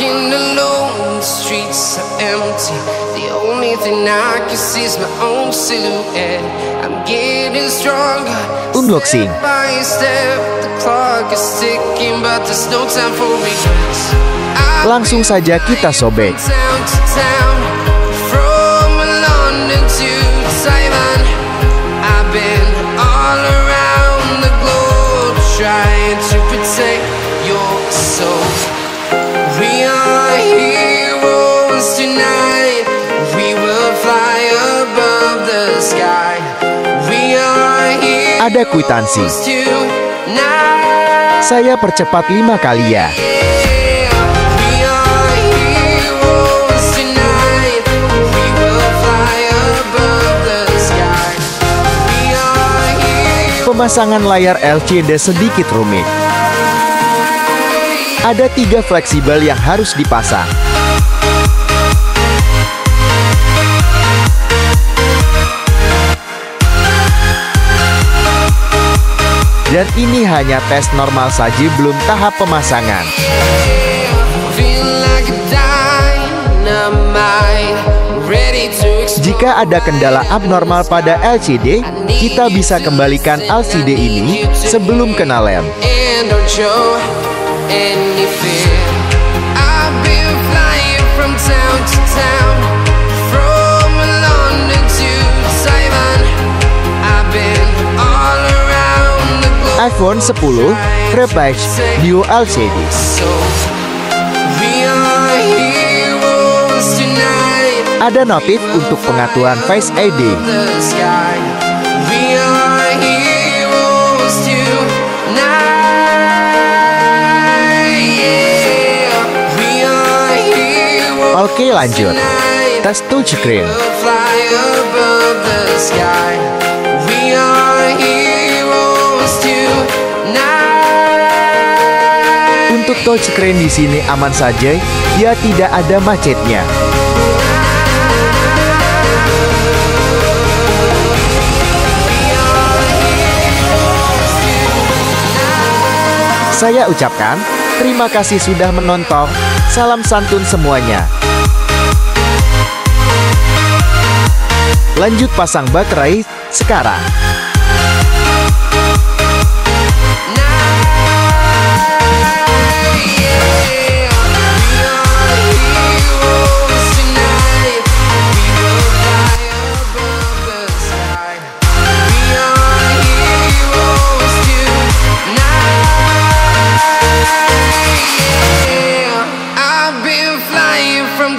walking alone, the streets are empty. The only thing I can see is my own silhouette. I'm getting stronger, Unboxing. step by step. The clock is ticking, but there's no time for regrets. Langsung saja kita sobek. Town to town, from London to Taiwan. I've been all around the globe trying to protect your soul. We are heroes tonight. We will fly above the sky. We are heroes Ada kwitansi. tonight. Saya percepat 5 kali ya. We are heroes tonight. We will fly above the sky. We are heroes. Pemasangan layar LCD sedikit rumit. Ada 3 fleksibel yang harus dipasang. Dan ini hanya tes normal saja, belum tahap pemasangan. Feel like a dynamite, ready to explode. Jika ada kendala abnormal pada LCD, kita bisa kembalikan LCD ini sebelum kena lem. And don't show any fear. I've been flying from town to town, from London to Taiwan. I've been all around the globe. iPhone 10 Repackage Duo LCD. So we are heroes tonight. Ada notif untuk pengaturan Face ID. The sky. We are heroes tonight. Yeah. We are heroes Oke, lanjut. tonight. Tes touchscreen. We'll fly above the sky. We are heroes tonight. Untuk touchscreen di sini aman saja, dia tidak ada macetnya. Saya ucapkan terima kasih sudah menonton. Salam santun semuanya. Lanjut pasang baterai sekarang.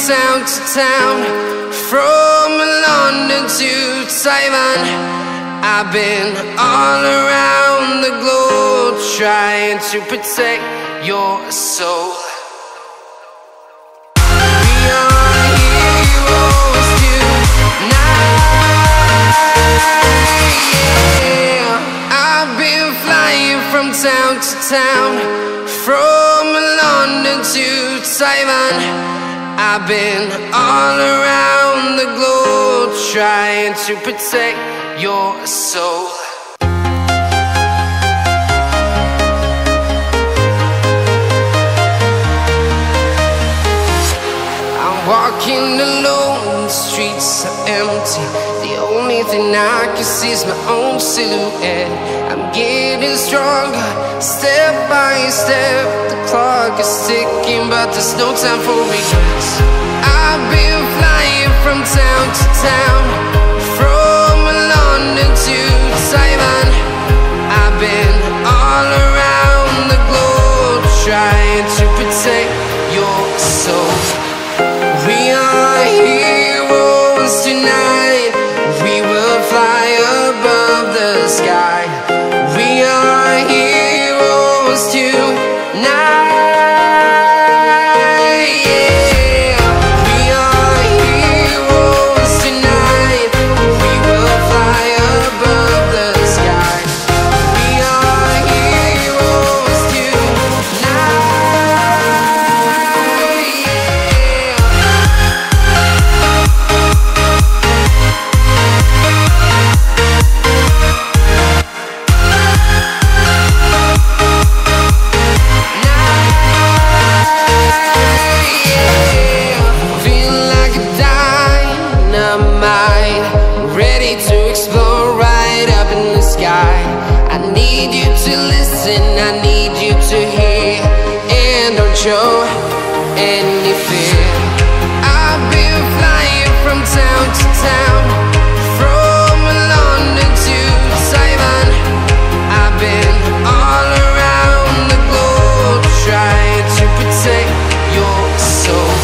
Town to town, from London to Taiwan. I've been all around the globe trying to protect your soul. We are heroes tonight. Yeah. I've been flying from town to town, from London to Taiwan. I've been all around the globe trying to protect your soul. I'm walking alone, the streets are empty. The only thing I can see is my own silhouette. I'm getting stronger, step by step. The clock is ticking, but there's no time for regrets. I've been flying from town to town, from London to Taiwan. I've been all around the globe trying to protect your soul. We are heroes tonight. We will fly above the sky. We are heroes tonight. Yeah. We are heroes tonight. listen, I need you to hear, and don't show any fear. I've been flying from town to town, from London to Taiwan. I've been all around the globe trying to protect your soul.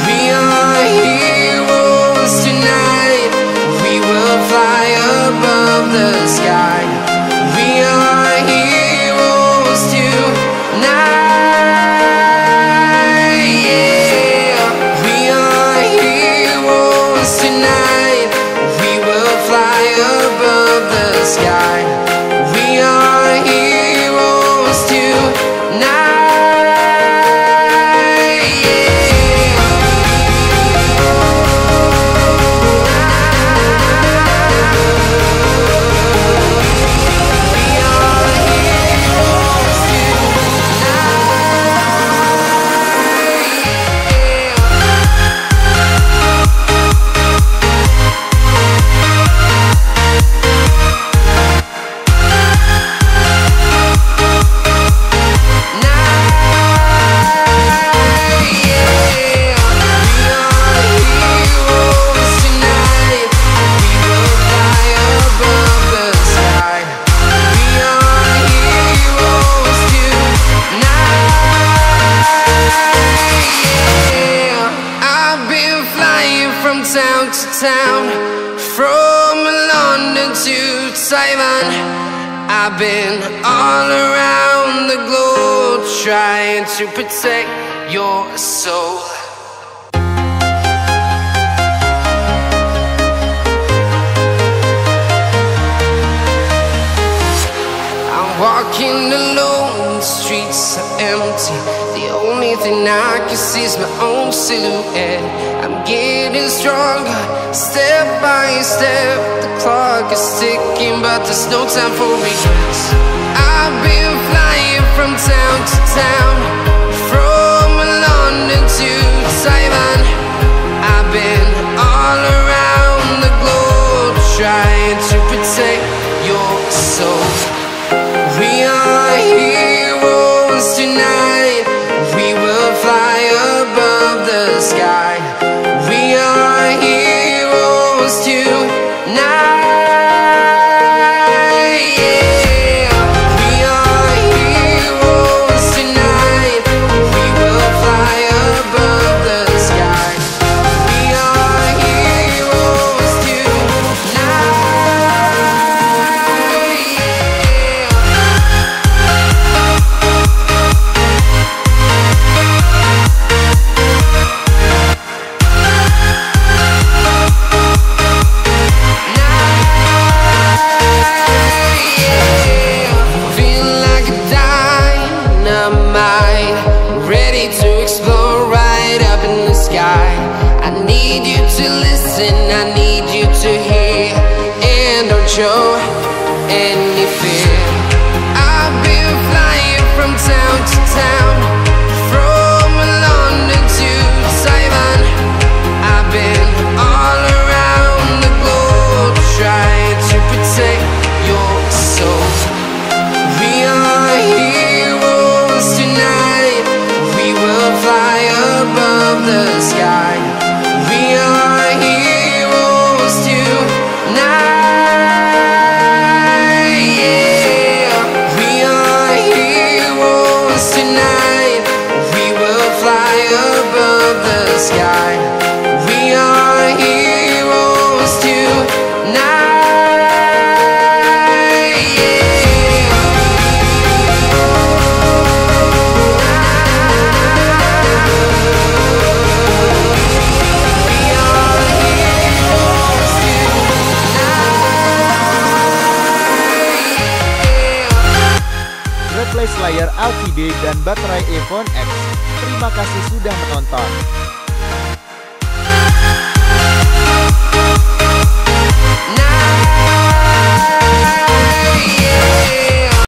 We are heroes tonight, we will fly above the sky. We are heroes tonight, yeah. We are heroes tonight, we will fly above the sky. We are heroes tonight, yeah. We are heroes town to town, from London to Taiwan. I've been all around the globe trying to protect your soul. I'm walking alone, the streets are empty. The only thing I can see is my own silhouette. I'm getting stronger, step by step. The clock is ticking, but there's no time for regrets. I've been flying from town to town, from London to Taiwan. I've been all around the globe trying to protect your soul. We are heroes tonight, we will fly above the sky. We are heroes tonight, yeah. We are heroes tonight, we will fly above the sky. We are heroes tonight, yeah. Feel like a dynamite, ready to explode right up in the sky. I need you to listen, I need you to hear, and don't show any fear. I've been flying from town to town, from London to Taiwan. I've been all around the globe trying to protect your soul. We are heroes tonight, we will fly above the sky. We are heroes tonight, yeah. We are heroes tonight, we will fly above the sky. We are heroes tonight, yeah. We are heroes tonight, yeah. Replace Layar Lcd dan Baterai iPhone X. Terima kasih sudah menonton.